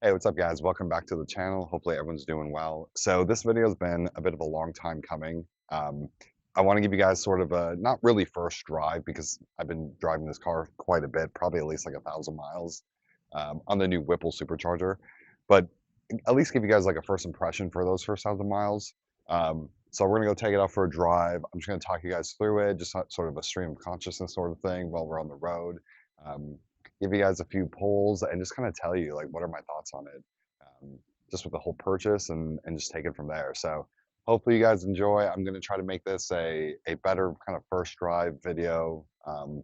Hey, what's up guys? Welcome back to the channel. Hopefully everyone's doing well. So this video has been a bit of a long time coming. I want to give you guys sort of a, not really first drive because I've been driving this car quite a bit, probably at least like 1,000 miles on the new Whipple Supercharger, but at least give you guys like a first impression for those first 1,000 miles. So we're gonna go take it out for a drive. I'm just gonna talk you guys through it, just sort of a stream of consciousness sort of thing while we're on the road. Give you guys a few polls and just kind of tell you like what are my thoughts on it, just with the whole purchase and just take it from there. So hopefully you guys enjoy. I'm going to try to make this a better kind of first drive video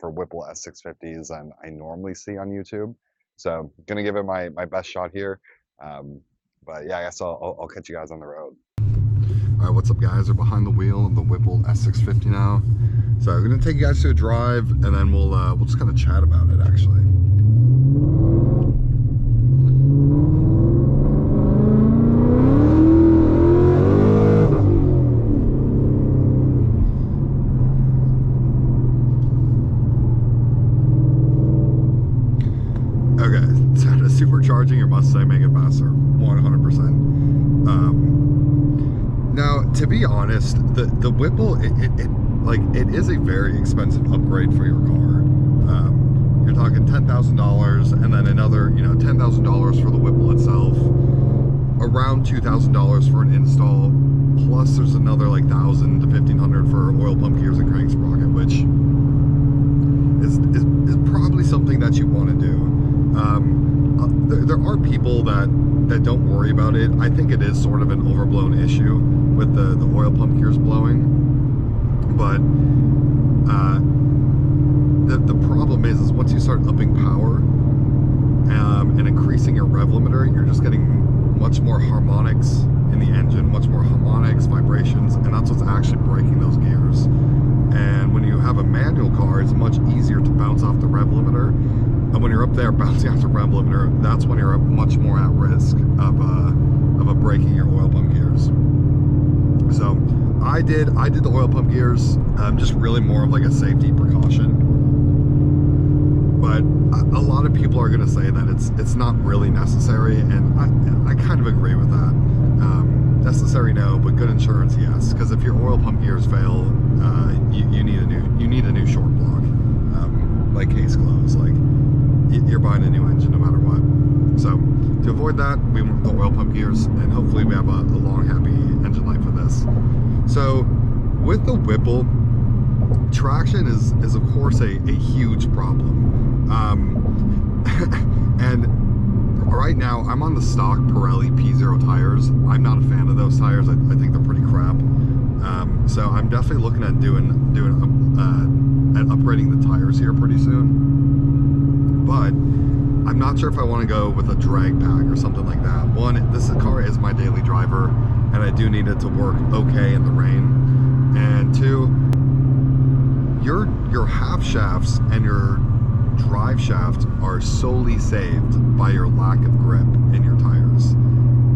for Whipple S650s than I normally see on YouTube. So I'm going to give it my best shot here. But yeah, I guess I'll catch you guys on the road. All right, what's up guys? We're behind the wheel of the Whipple S650 now. So I'm going to take you guys to a drive and then we'll just kind of chat about it actually. Okay, so to supercharging your Mustang, make it faster, 100%. Now, to be honest, the Whipple, it is a very expensive upgrade for your car. You're talking $10,000 and then another, $10,000 for the Whipple itself, around $2,000 for an install, plus there's another like $1,000 to $1,500 for oil pump gears and crank sprocket, which is probably something that you want to do. There are people that don't worry about it. I think it is sort of an overblown issue with the oil pump gears blowing, but the problem is once you start upping power and increasing your rev limiter, you're just getting much more harmonics in the engine, much more harmonics, vibrations, and that's what's actually breaking those gears. And when you have a manual car, it's much easier to bounce off the rev limiter. And when you're up there bouncing off the rev limiter, that's when you're much more at risk of breaking your oil pump gears. So I did the oil pump gears, just really more of like a safety precaution. But a lot of people are going to say that it's not really necessary, and I kind of agree with that. Necessary, no, but good insurance, yes. Because if your oil pump gears fail, you need a new short block, like case close. Like you're buying a new engine no matter what. So to avoid that, we want the oil pump gears, and hopefully we have a long, happy engine life for this. So with the Whipple, traction is of course a huge problem. And right now I'm on the stock Pirelli P0 tires. I'm not a fan of those tires. I think they're pretty crap. So I'm definitely looking at doing and upgrading the tires here pretty soon. But I'm not sure if I want to go with a drag pack or something like that. One, this car is my daily driver, and I do need it to work okay in the rain. And two, your half shafts and your drive shaft are solely saved by your lack of grip in your tires.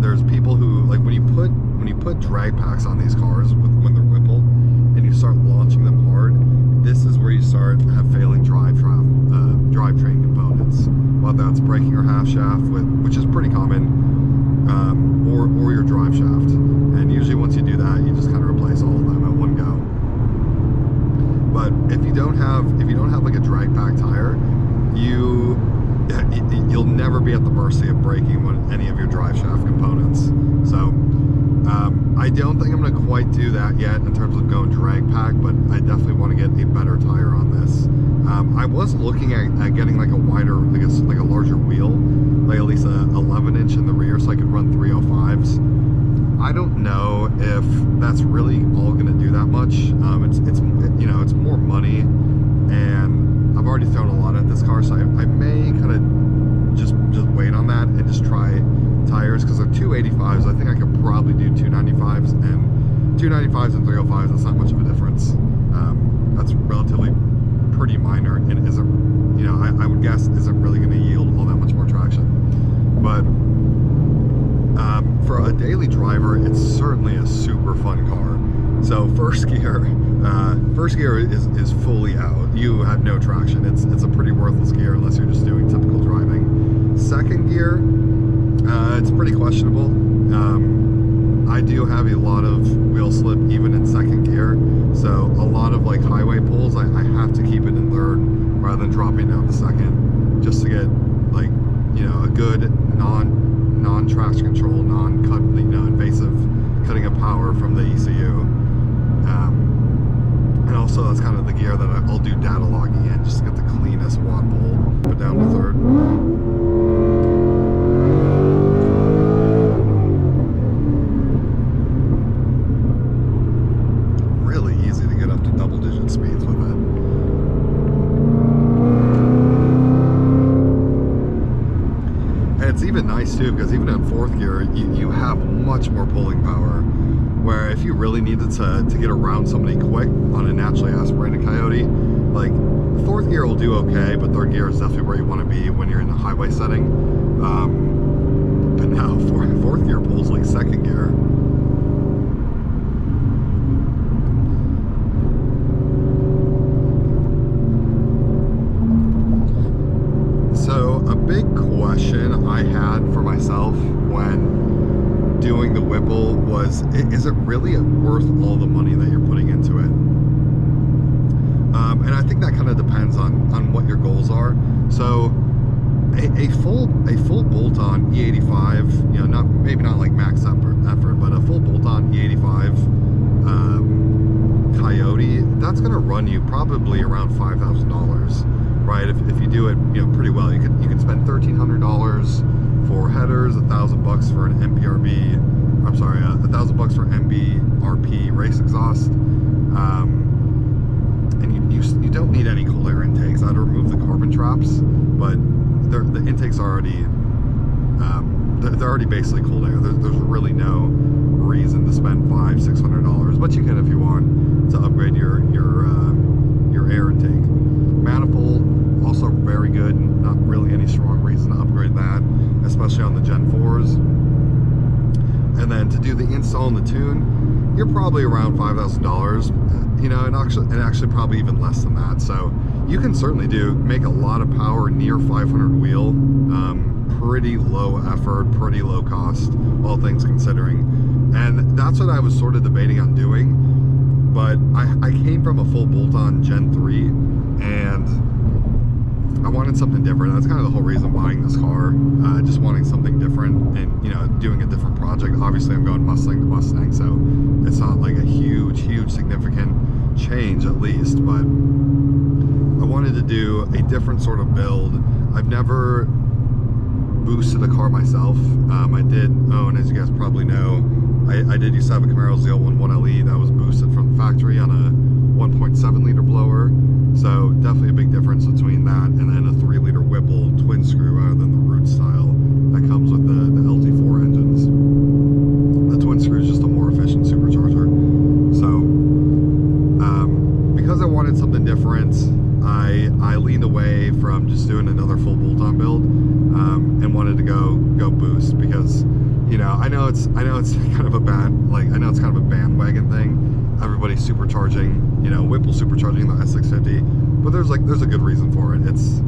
There's people who, like, when you put drag packs on these cars when they're Whipple and you start launching them hard, this is where you start to have failing drivetrain components, whether that's breaking your half shaft, which is pretty common, or your drive shaft. And usually once you do that, you just kind of replace all of them at one go. But if you don't have like a drag pack tire, you'll you'll never be at the mercy of breaking any of your drive shaft components. So I don't think I'm going to quite do that yet in terms of going drag pack, but I definitely want to get a better tire on this. I was looking at getting like a wider, I guess like a larger wheel, like at least a 11-inch in the rear, so I could run 305s. I don't know if that's really all going to do that much. It's you know, it's more money, and I've already thrown a lot at this car, so I may kind of just wait on that and just try tires, because they're 285s. I think I could probably do 295s, and 295s and 305s, that's not much of a difference. That's relatively pretty minor, and isn't, you know, I would guess isn't really going to yield all that much more traction. But for a daily driver, it's certainly a super fun car. So first gear is fully out. You have no traction. It's a pretty worthless gear unless you're just doing typical driving. Second gear, it's pretty questionable. I do have a lot of wheel slip even in second gear, so a lot of like highway pulls, I have to keep it in third rather than dropping down to second, just to get, like, you know, a good non-traction control, non-cut, you know, invasive cutting of power from the ECU. And also that's kind of the gear that I'll do data logging in, just to get the cleanest watt pull. Put down to third. Really easy to get up to double-digit speeds with it. And it's even nice too, because even in fourth gear, you have much more pulling power, where if you really needed to get around somebody quick on a naturally aspirated Coyote, like, fourth gear will do okay, but third gear is definitely where you want to be when you're in a highway setting. But now fourth gear pulls like second gear. So a big question I had for myself when doing the Whipple was, is it really worth all the money that you're putting into it? And I think that kind of depends on what your goals are. So a full bolt-on E85, you know, maybe not like max effort, but a full bolt-on E85 Coyote, that's going to run you probably around $5,000, right? If you do it, you know, pretty well, you can spend $1,300 for headers, $1,000 for an MPRB. I'm sorry, $1,000 for MBRP race exhaust. And you don't need any cold air intakes. I'd remove the carbon traps, but the intakes are already they're already basically cold air. There's really no reason to spend $500-600, but you can if you want to upgrade your air intake. Manifold, also very good. Not really any strong reason to upgrade that, especially on the Gen 4s. And then to do the install and the tune, you're probably around $5,000. You know, and actually probably even less than that. So you can certainly make a lot of power near 500 wheel, pretty low effort, pretty low cost, all things considering. And that's what I was sort of debating on doing. But I came from a full bolt-on Gen 3, and I wanted something different. That's kind of the whole reason buying this car, just wanting something different and, you know, doing a different project. Obviously I'm going Mustang to Mustang, so it's not like a huge significant change, at least, but I wanted to do a different sort of build. I've never boosted a car myself. I did own, as you guys probably know, I did used to have a Camaro Z011 LE that was boosted from the factory on a 1.7 liter blower. So definitely a big difference between that and then a 3-liter Whipple twin screw rather than the root style that comes with the LT4 engines. The twin screw is just a more efficient supercharger. So because I wanted something different, I leaned away from just doing another full bolt-on build, and wanted to go boost, because, you know, I know it's kind of a bandwagon thing. Everybody's supercharging, you know, Whipple supercharging the S650, but there's a good reason for it. It's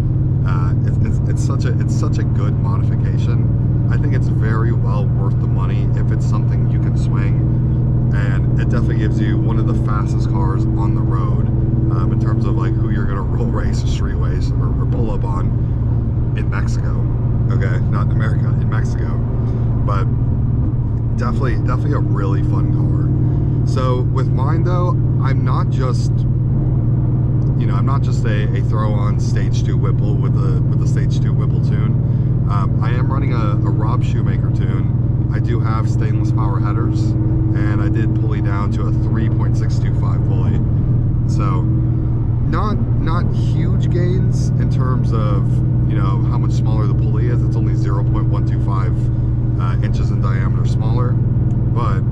such a good modification. I think it's very well worth the money if it's something you can swing, and it definitely gives you one of the fastest cars on the road, in terms of like who you're gonna roll race, street race, or pull up on in Mexico. Okay, not in America, in Mexico. But definitely a really fun car. So with mine though, I'm not just, you know, I'm not just a throw-on stage 2 Whipple with a stage 2 Whipple tune. I am running a Rob Shoemaker tune. I do have stainless power headers, and I did pulley down to a 3.625 pulley. So not huge gains in terms of, you know, how much smaller the pulley is. It's only 0.125 inches in diameter smaller, but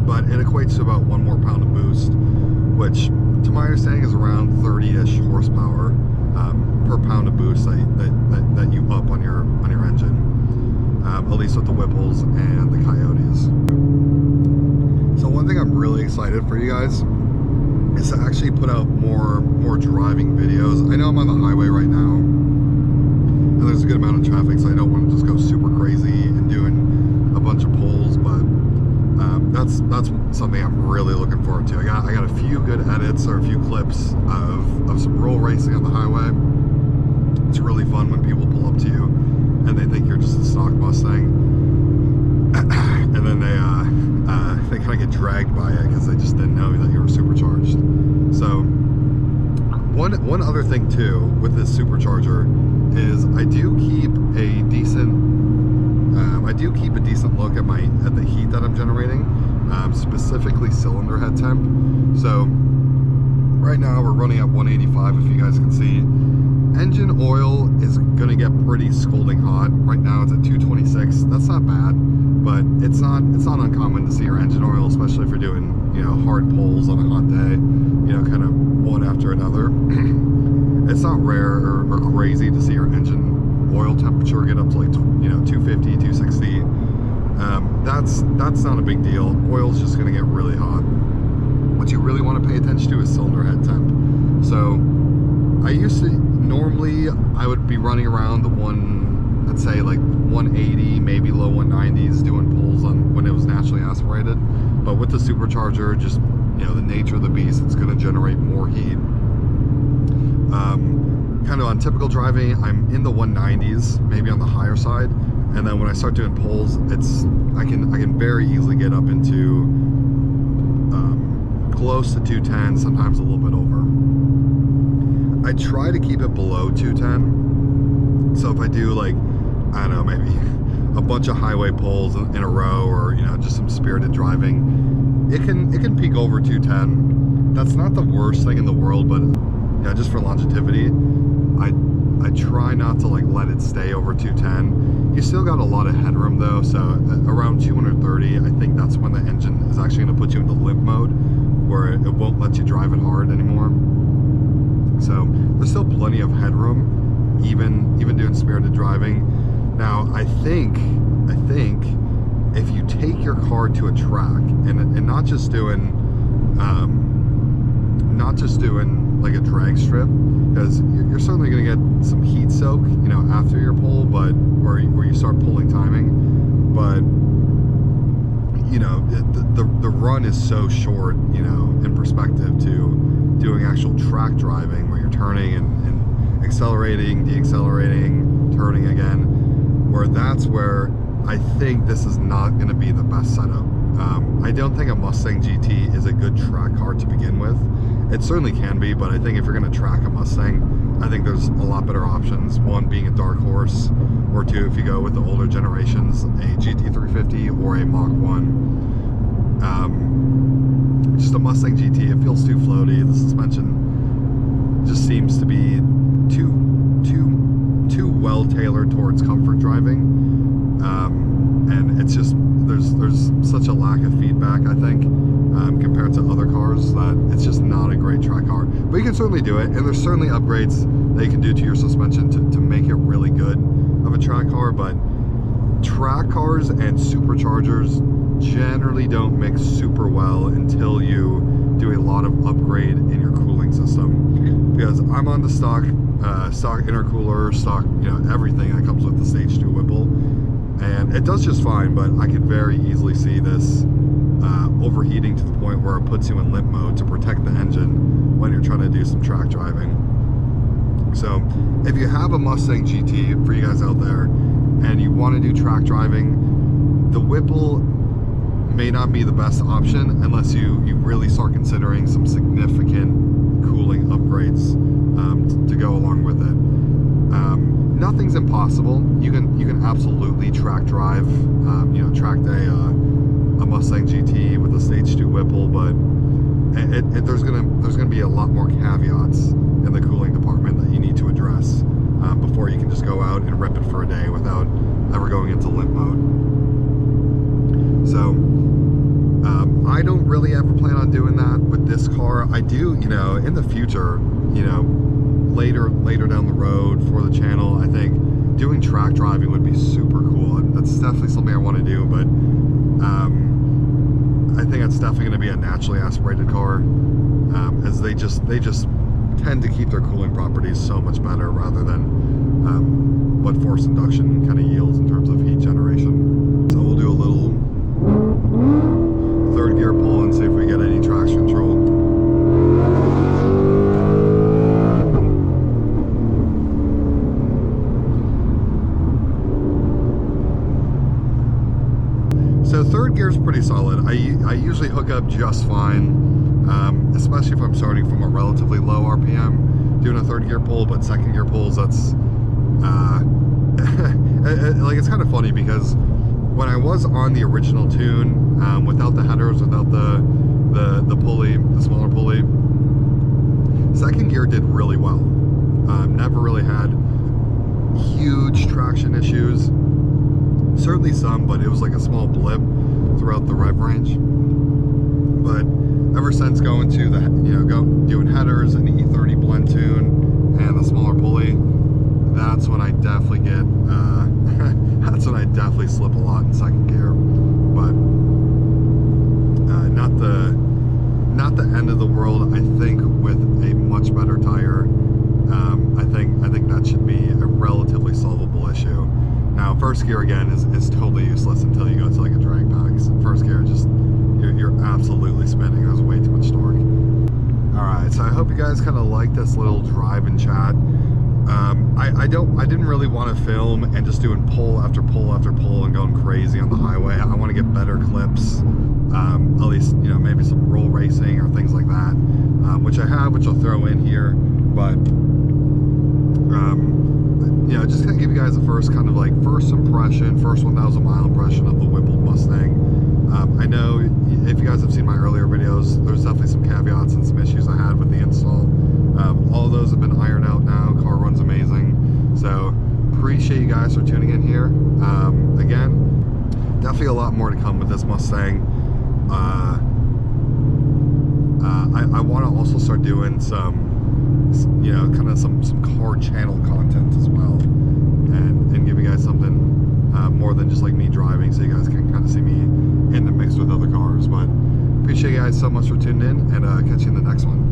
but it equates to about 1 more pound of boost, which to my understanding is around 30-ish horsepower per pound of boost that you up on your engine, at least with the Whipples and the Coyotes. So one thing I'm really excited for you guys is to actually put out more driving videos. I know I'm on the highway right now, and there's a good amount of traffic, so I don't want to just go super crazy and doing a bunch of pulls, but that's something I'm really looking forward to. I got a few good edits or a few clips of some roll racing on the highway. It's really fun when people pull up to you and they think you're just a stock Mustang, and then they kind of get dragged by it because they just didn't know that you were supercharged. So one other thing too with this supercharger is I do keep a decent look at the heat that I'm generating, specifically cylinder head temp. So right now we're running at 185, if you guys can see. Engine oil is going to get pretty scalding hot. Right now it's at 226. That's not bad, but it's not uncommon to see your engine oil, especially if you're doing, you know, hard pulls on a hot day, you know, kind of one after another. It's not rare or crazy to see your engine oil temperature get up to, like, you know, 250, 260. That's not a big deal. Oil's just going to get really hot. What you really want to pay attention to is cylinder head temp. So I used to, normally I would be running around the let's say like 180, maybe low 190s, doing pulls on when it was naturally aspirated. But with the supercharger, just, you know, the nature of the beast, it's going to generate more heat. Kind of on typical driving, I'm in the 190s, maybe on the higher side, and then when I start doing pulls, I can very easily get up into close to 210, sometimes a little bit over. I try to keep it below 210. So if I do, like, I don't know, maybe a bunch of highway pulls in a row, or, you know, just some spirited driving, it can peak over 210. That's not the worst thing in the world, but yeah, just for longevity, I try not to, like, let it stay over 210. You still got a lot of headroom though, so around 230, I think that's when the engine is actually going to put you into limp mode, where it won't let you drive it hard anymore. So there's still plenty of headroom, even doing spirited driving. Now I think if you take your car to a track and not just doing like a drag strip, because you're certainly going to get some heat soak, you know, after your pull, but where you start pulling timing, but you know, the run is so short, you know, in perspective to doing actual track driving where you're turning and accelerating, deaccelerating, turning again, where that's where I think this is not going to be the best setup. I don't think a Mustang GT is a good track car to begin with. It certainly can be, but I think if you're going to track a Mustang, I think there's a lot better options. One being a dark horse, or two, if you go with the older generations, a GT350 or a Mach 1. Just a Mustang GT, it feels too floaty. The suspension just seems to be too well tailored towards comfort driving, and it's just there's such a lack of feedback, I think, compared to other cars, that it's just not a great track car. But you can certainly do it, and there's certainly upgrades that you can do to your suspension to make it really good of a track car. But track cars and superchargers generally don't mix super well until you do a lot of upgrade in your cooling system, because I'm on the stock intercooler, stock, you know, everything that comes with the stage 2 Whipple, and it does just fine. But I could very easily see this overheating to the point where it puts you in limp mode to protect the engine when you're trying to do some track driving. So if you have a Mustang GT, for you guys out there, and you want to do track driving, the Whipple may not be the best option unless you really start considering some significant cooling upgrades to go along with it. Nothing's impossible. You can absolutely track drive, track day a Mustang GT with a stage 2 Whipple, but there's gonna be a lot more caveats in the cooling department that you need to address before you can just go out and rip it for a day without ever going into limp mode. So I don't really ever plan on doing that with this car. I do, in the future, later down the road for the channel, I think doing track driving would be super cool. And that's definitely something I want to do, but I think it's definitely going to be a naturally aspirated car, as they just tend to keep their cooling properties so much better rather than what forced induction kind of yields in terms of heat generation. So we'll do a little third gear pull and see if we get any traction control. So third gear is pretty solid. I usually hook up just fine, especially if I'm starting from a relatively low RPM doing a third gear pull, but second gear pulls, that's like, it's kind of funny because when I was on the original tune, without the headers, without the pulley, the smaller pulley, second gear did really well. Never really had huge traction issues. Certainly some, but it was like a small blip throughout the rev range. But ever since going to the, doing headers and the E30 Blend tune and the smaller pulley, that's when I definitely get, that's when I definitely slip a lot in second gear. But not the end of the world. I think with a much better tire, I think that should be a relatively solvable issue. Now, first gear again is totally useless until you go to like a drag pack. So first gear, just you're absolutely spinning. There's way too much torque. All right, so I hope you guys kind of like this little drive and chat. I didn't really want to film and just doing pull after pull after pull and going crazy on the highway. I want to get better clips, at least maybe some roll racing or things like that, which I have, which I'll throw in here. But just kind of give you guys the first impression, first 1,000 mile impression of the Whippled Mustang. I know if you guys have seen my earlier videos, there's definitely some caveats and some issues I had with the install. All those have been ironed out now. Car runs amazing. So appreciate you guys for tuning in here. Again, definitely a lot more to come with this Mustang. I want to also start doing some car channel content as well, and give you guys something more than just like me driving, so you guys can kind of see me in the mix with other cars. But appreciate you guys so much for tuning in, and catch you in the next one.